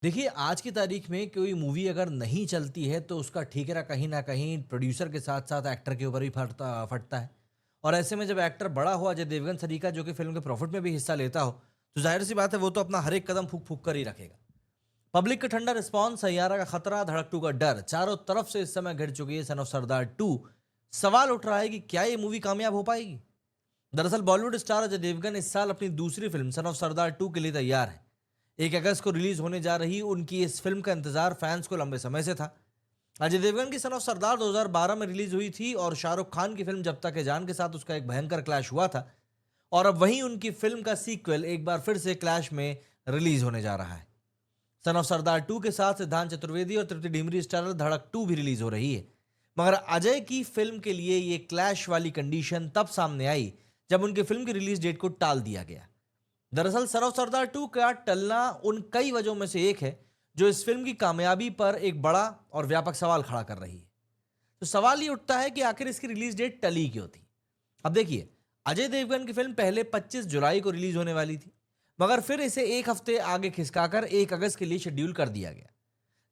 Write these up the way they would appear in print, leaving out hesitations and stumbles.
देखिए, आज की तारीख में कोई मूवी अगर नहीं चलती है तो उसका ठीकरा कहीं न कहीं प्रोड्यूसर के साथ-साथ एक्टर के ऊपर भी फटता फटता है। और ऐसे में जब एक्टर बड़ा हो, अजय देवगन सरीका जो कि फ़िल्म के प्रॉफिट में भी हिस्सा लेता हो, तो ज़ाहिर-सी बात है वो तो अपना हर एक कदम फूँक-फूँक कर ही रखेगा। पब्लिक का ठंडा रिस्पॉन्स, सैयारा का खतरा, धड़क 2 का डर, चारों तरफ से इस समय घिर चुकी है सन ऑफ सरदार 2। सवाल उठ रहा है कि क्या ये मूवी कामयाब हो पाएगी? दरअसल बॉलीवुड स्टार अजय देवगन इस साल अपनी दूसरी फ़िल्म सन ऑफ सरदार 2 के लिए तैयार है। 1 अगस्त को रिलीज होने जा रही उनकी इस फिल्म का इंतजार फैंस को लंबे समय से था। अजय देवगन की सन ऑफ सरदार 2012 में रिलीज हुई थी और शाहरुख खान की फिल्म जब तक है जान के साथ उसका एक भयंकर क्लैश हुआ था। और अब वहीं उनकी फिल्म का सीक्वल एक बार फिर से क्लैश में रिलीज होने जा रहा है। सन ऑफ सरदार 2 के साथ सिद्धांत चतुर्वेदी और तृप्ति डिमरी स्टारर धड़क 2 भी रिलीज हो रही है। मगर अजय की फिल्म के लिए ये क्लैश वाली कंडीशन तब सामने आई जब उनकी फिल्म की रिलीज डेट को टाल दिया गया। दरअसल सन ऑफ सरदार 2 का टलना उन कई वजहों में से एक है जो इस फिल्म की कामयाबी पर एक बड़ा और व्यापक सवाल खड़ा कर रही है। तो सवाल ये उठता है कि आखिर इसकी रिलीज डेट टली क्यों थी। अब देखिए, अजय देवगन की फिल्म पहले 25 जुलाई को रिलीज होने वाली थी, मगर फिर इसे एक हफ्ते आगे खिसकाकर 1 अगस्त के लिए शेड्यूल कर दिया गया।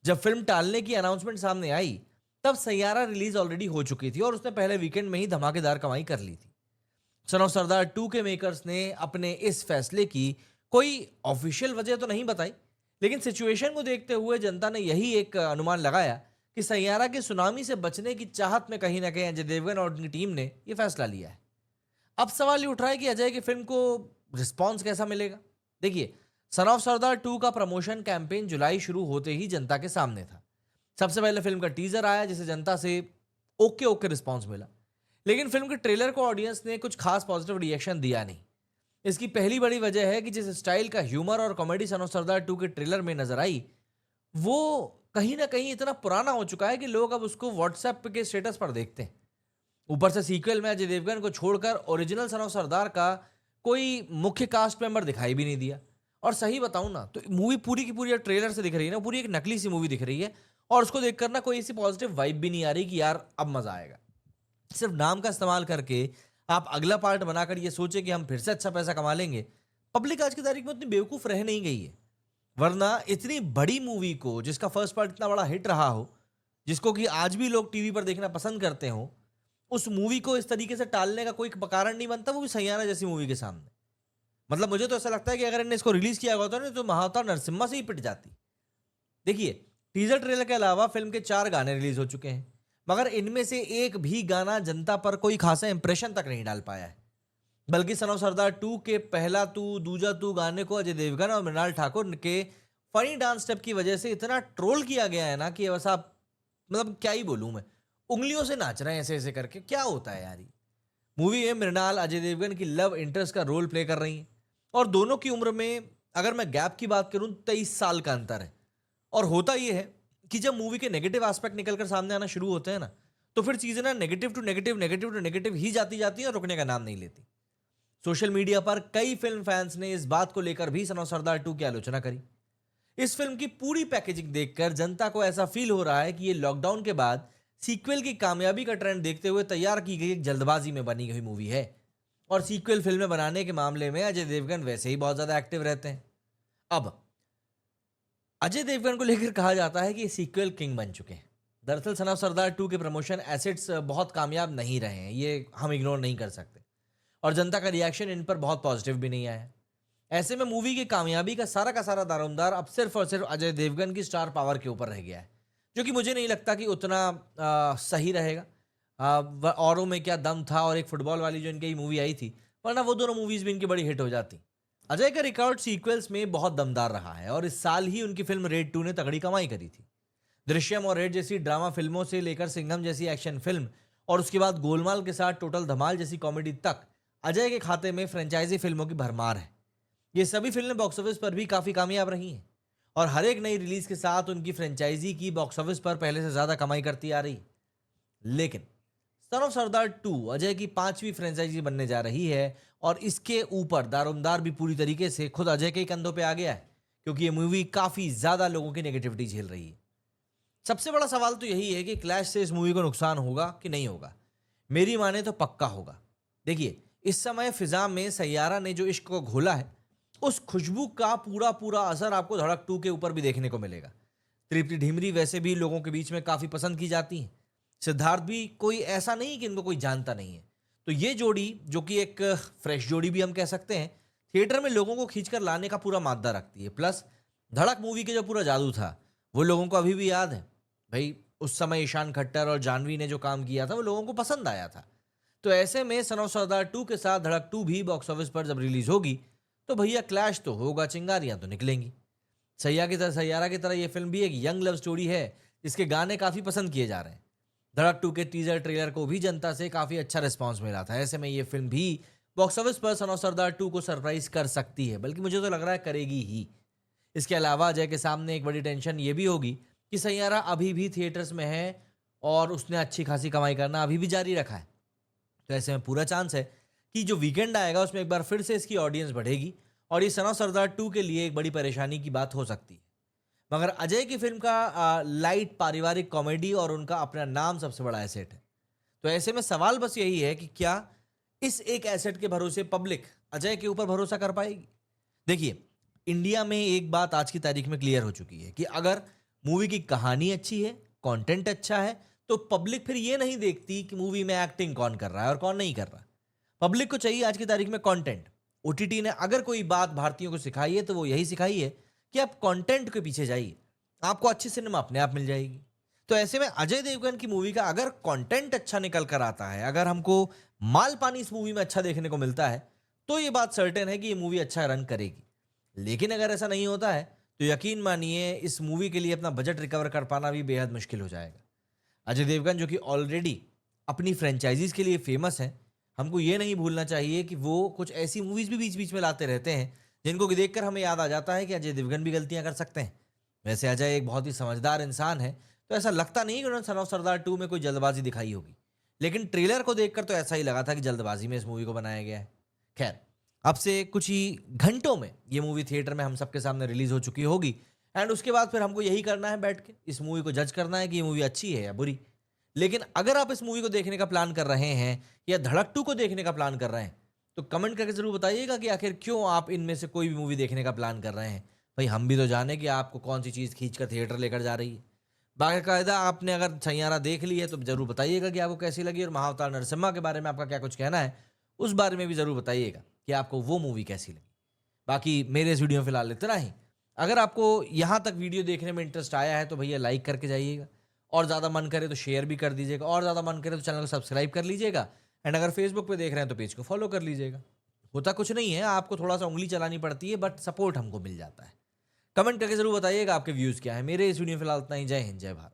जब फिल्म टालने की अनाउंसमेंट सामने आई, तब सैयारा रिलीज ऑलरेडी हो चुकी थी और उसने पहले वीकेंड में ही धमाकेदार कमाई कर ली थी। सन ऑफ सरदार 2 के मेकर्स ने अपने इस फैसले की कोई ऑफिशियल वजह तो नहीं बताई, लेकिन सिचुएशन को देखते हुए जनता ने यही एक अनुमान लगाया कि सैयारा के सुनामी से बचने की चाहत में कहीं ना कहीं अजय देवगन और उनकी टीम ने यह फैसला लिया है। अब सवाल ये उठ रहा है कि अजय की फिल्म को रिस्पॉन्स कैसा मिलेगा। देखिए, सन ऑफ सरदार 2 का प्रमोशन कैंपेन जुलाई शुरू होते ही जनता के सामने था। सबसे पहले फिल्म का टीजर आया जिसे जनता से ओके ओके रिस्पॉन्स मिला, लेकिन फिल्म के ट्रेलर को ऑडियंस ने कुछ खास पॉजिटिव रिएक्शन दिया नहीं। इसकी पहली बड़ी वजह है कि जिस स्टाइल का ह्यूमर और कॉमेडी सन ऑफ सरदार 2 के ट्रेलर में नजर आई, वो कहीं ना कहीं इतना पुराना हो चुका है कि लोग अब उसको व्हाट्सएप के स्टेटस पर देखते हैं। ऊपर से सीक्वल में अजय देवगन को छोड़कर ओरिजिनल सन ऑफ सरदार का कोई मुख्य कास्ट मेंबर दिखाई भी नहीं दिया। और सही बताऊं ना, तो मूवी पूरी की पूरी ट्रेलर से दिख रही है ना, पूरी एक नकली सी मूवी दिख रही है। और उसको देखकर ना कोई ऐसी पॉजिटिव वाइब भी नहीं आ रही कि यार अब मजा आएगा। सिर्फ नाम का इस्तेमाल करके आप अगला पार्ट बनाकर ये सोचे कि हम फिर से अच्छा पैसा कमा लेंगे। पब्लिक आज की तारीख में उतनी बेवकूफ रह नहीं गई है। वरना इतनी बड़ी मूवी को जिसका फर्स्ट पार्ट इतना बड़ा हिट रहा हो, जिसको कि आज भी लोग टीवी पर देखना पसंद करते हो, उस मूवी को इस तरीके से टालने का कोई कारण नहीं बनता, वो भी सैयारा जैसी मूवी के सामने। मतलब मुझे तो ऐसा लगता है कि अगर इन्हें इसको रिलीज किया होता ना तो महावतार नरसिम्हा से ही पिट जाती। देखिए, टीजर ट्रेलर के अलावा फिल्म के 4 गाने रिलीज हो चुके हैं, मगर इनमें से एक भी गाना जनता पर कोई खासा इंप्रेशन तक नहीं डाल पाया है। बल्कि सन ऑफ सरदार 2 के पहला तू दूजा तू गाने को अजय देवगन और मृणाल ठाकुर के फनी डांस स्टेप की वजह से इतना ट्रोल किया गया है ना कि वैसा, मतलब क्या ही बोलूं मैं। उंगलियों से नाच रहे हैं ऐसे ऐसे करके, क्या होता है यार। मूवी में मृणाल अजय देवगन की लव इंटरेस्ट का रोल प्ले कर रही हैं और दोनों की उम्र में अगर मैं गैप की बात करूं 23 साल का अंतर है। और होता यह है कि जब मूवी के नेगेटिव एस्पेक्ट निकलकर सामने आना शुरू होते हैं ना, तो फिर चीजें ना negative to negative negative to negative ही जाती जाती हैं और रुकने का नाम नहीं लेती। सोशल मीडिया पर कई फिल्म फैंस ने इस बात को लेकर भी सन ऑफ सरदार 2 की आलोचना करी। इस फिल्म की पूरी पैकेजिंग देखकर जनता को ऐसा फील हो रहा है कि ये लॉकडाउन के बाद सीक्वल की कामयाबी का ट्रेंड देखते हुए तैयार की गई एक जल्दबाजी में बनी हुई मूवी है। और सीक्वल फिल्में बनाने के मामले में अजय देवगन वैसे ही बहुत ज्यादा एक्टिव रहते हैं। अब अजय देवगन को लेकर कहा जाता है कि ये सीक्वल किंग बन चुके हैं। दरअसल सन ऑफ सरदार 2 के प्रमोशन एसेट्स बहुत कामयाब नहीं रहे हैं, ये हम इग्नोर नहीं कर सकते। और जनता का रिएक्शन इन पर बहुत पॉजिटिव भी नहीं आया। ऐसे में मूवी की कामयाबी का सारा दारोमदार अब सिर्फ और सिर्फ अजय देवगन की स्टार पावर के ऊपर रह गया है, जो कि मुझे नहीं लगता कि उतना सही रहेगा। औरों में क्या दम था और एक फुटबॉल वाली जो इनकी मूवी आई थी, वरना वो दोनों मूवीज भी इनकी बड़ी हिट हो जाती। अजय का रिकॉर्ड सीक्वल्स में बहुत दमदार रहा है और इस साल ही उनकी फिल्म रेड 2 ने तगड़ी कमाई करी थी। दृश्यम और रेड जैसी ड्रामा फिल्मों से लेकर सिंघम जैसी एक्शन फिल्म और उसके बाद गोलमाल के साथ टोटल धमाल जैसी कॉमेडी तक अजय के खाते में फ्रेंचाइजी फिल्मों की भरमार है। ये सभी फिल्में बॉक्स ऑफिस पर भी काफी कामयाब रही हैं और हर एक नई रिलीज के साथ उनकी फ्रेंचाइजी की बॉक्स ऑफिस पर पहले से ज्यादा कमाई करती आ रही। लेकिन सन ऑफ सरदार 2 अजय की 5वीं फ्रेंचाइजी बनने जा रही है और इसके ऊपर दारोमदार भी पूरी तरीके से खुद अजय के ही कंधों पे आ गया है, क्योंकि ये मूवी काफी ज्यादा लोगों की नेगेटिविटी झेल रही है। सबसे बड़ा सवाल तो यही है कि क्लैश से इस मूवी को नुकसान होगा कि नहीं होगा। मेरी माने तो पक्का होगा। देखिए, इस समय फिजा में सैयारा ने जो इश्क को घोला है उस खुशबू का पूरा पूरा असर आपको धड़क 2 के ऊपर भी देखने को मिलेगा। तृप्ति ढीमरी वैसे भी लोगों के बीच में काफ़ी पसंद की जाती हैं। सिद्धार्थ भी कोई ऐसा नहीं कि इनको कोई जानता नहीं है। तो ये जोड़ी, जो कि एक फ्रेश जोड़ी भी हम कह सकते हैं, थिएटर में लोगों को खींचकर लाने का पूरा मादा रखती है। प्लस धड़क मूवी के जो पूरा जादू था, वो लोगों को अभी भी याद है। भाई, उस समय ईशान खट्टर और जानवी ने जो काम किया था, वो लोगों को पसंद आया था। तो ऐसे में सन ऑफ सरदार 2 के साथ धड़क 2 भी बॉक्स ऑफिस पर जब रिलीज होगी, तो भैया क्लैश तो होगा, चिंगारियां तो निकलेंगी। सैयारा की तरह ये फिल्म भी एक यंग लव स्टोरी है, जिसके गाने काफ़ी पसंद किए जा रहे हैं। धड़क 2 के टीजर ट्रेलर को भी जनता से काफ़ी अच्छा रिस्पांस मिला था। ऐसे में ये फिल्म भी बॉक्स ऑफिस पर सन ऑफ सरदार 2 को सरप्राइज कर सकती है, बल्कि मुझे तो लग रहा है करेगी ही। इसके अलावा अजय के सामने एक बड़ी टेंशन ये भी होगी कि सैयारा अभी भी थिएटर्स में है और उसने अच्छी खासी कमाई करना अभी भी जारी रखा है। तो ऐसे में पूरा चांस है कि जो वीकेंड आएगा उसमें एक बार फिर से इसकी ऑडियंस बढ़ेगी और ये सन ऑफ सरदार 2 के लिए एक बड़ी परेशानी की बात हो सकती है। मगर अजय की फिल्म का लाइट पारिवारिक कॉमेडी और उनका अपना नाम सबसे बड़ा एसेट है। तो ऐसे में सवाल बस यही है कि क्या इस एक एसेट के भरोसे पब्लिक अजय के ऊपर भरोसा कर पाएगी। देखिए, इंडिया में एक बात आज की तारीख में क्लियर हो चुकी है कि अगर मूवी की कहानी अच्छी है, कंटेंट अच्छा है, तो पब्लिक फिर ये नहीं देखती कि मूवी में एक्टिंग कौन कर रहा है और कौन नहीं कर रहा। पब्लिक को चाहिए आज की तारीख में कंटेंट। ओटीटी ने अगर कोई बात भारतीयों को सिखाई है तो वो यही सिखाई है कि आप कंटेंट के पीछे जाइए, आपको अच्छी सिनेमा अपने आप मिल जाएगी। तो ऐसे में अजय देवगन की मूवी का अगर कंटेंट अच्छा निकल कर आता है, अगर हमको माल पानी इस मूवी में अच्छा देखने को मिलता है, तो ये बात सर्टेन है कि ये मूवी अच्छा रन करेगी। लेकिन अगर ऐसा नहीं होता है तो यकीन मानिए इस मूवी के लिए अपना बजट रिकवर कर पाना भी बेहद मुश्किल हो जाएगा। अजय देवगन जो कि ऑलरेडी अपनी फ्रेंचाइजीज के लिए फेमस हैं, हमको ये नहीं भूलना चाहिए कि वो कुछ ऐसी मूवीज भी बीच बीच में लाते रहते हैं जिनको कि देखकर हमें याद आ जाता है कि अजय देवगन भी गलतियां कर सकते हैं। वैसे अजय एक बहुत ही समझदार इंसान है, तो ऐसा लगता नहीं कि उन्होंने सन ऑफ सरदार 2 में कोई जल्दबाजी दिखाई होगी। लेकिन ट्रेलर को देखकर तो ऐसा ही लगा था कि जल्दबाजी में इस मूवी को बनाया गया है। खैर, अब से कुछ ही घंटों में ये मूवी थिएटर में हम सबके सामने रिलीज हो चुकी होगी एंड उसके बाद फिर हमको यही करना है, बैठ के इस मूवी को जज करना है कि ये मूवी अच्छी है या बुरी। लेकिन अगर आप इस मूवी को देखने का प्लान कर रहे हैं या धड़क 2 को देखने का प्लान कर रहे हैं, तो कमेंट करके जरूर बताइएगा कि आखिर क्यों आप इनमें से कोई भी मूवी देखने का प्लान कर रहे हैं। भाई, हम भी तो जाने कि आपको कौन सी चीज़ खींच कर थिएटर लेकर जा रही है। बाकायदा आपने अगर सैयारा देख ली है तो जरूर बताइएगा कि आपको कैसी लगी, और महाअवतार नरसिम्हा के बारे में आपका क्या कुछ कहना है उस बारे में भी जरूर बताइएगा कि आपको वो मूवी कैसी लगी। बाकी मेरे इस वीडियो में फिलहाल इतना ही। अगर आपको यहाँ तक वीडियो देखने में इंटरेस्ट आया है तो भैया लाइक करके जाइएगा, और ज़्यादा मन करे तो शेयर भी कर दीजिएगा, और ज़्यादा मन करे तो चैनल को सब्सक्राइब कर लीजिएगा। एंड अगर फेसबुक पे देख रहे हैं तो पेज को फॉलो कर लीजिएगा। होता कुछ नहीं है, आपको थोड़ा सा उंगली चलानी पड़ती है, बट सपोर्ट हमको मिल जाता है। कमेंट करके जरूर बताइएगा आपके व्यूज़ क्या है। मेरे इस वीडियो में फिलहाल इतना ही। जय हिंद, जय भारत।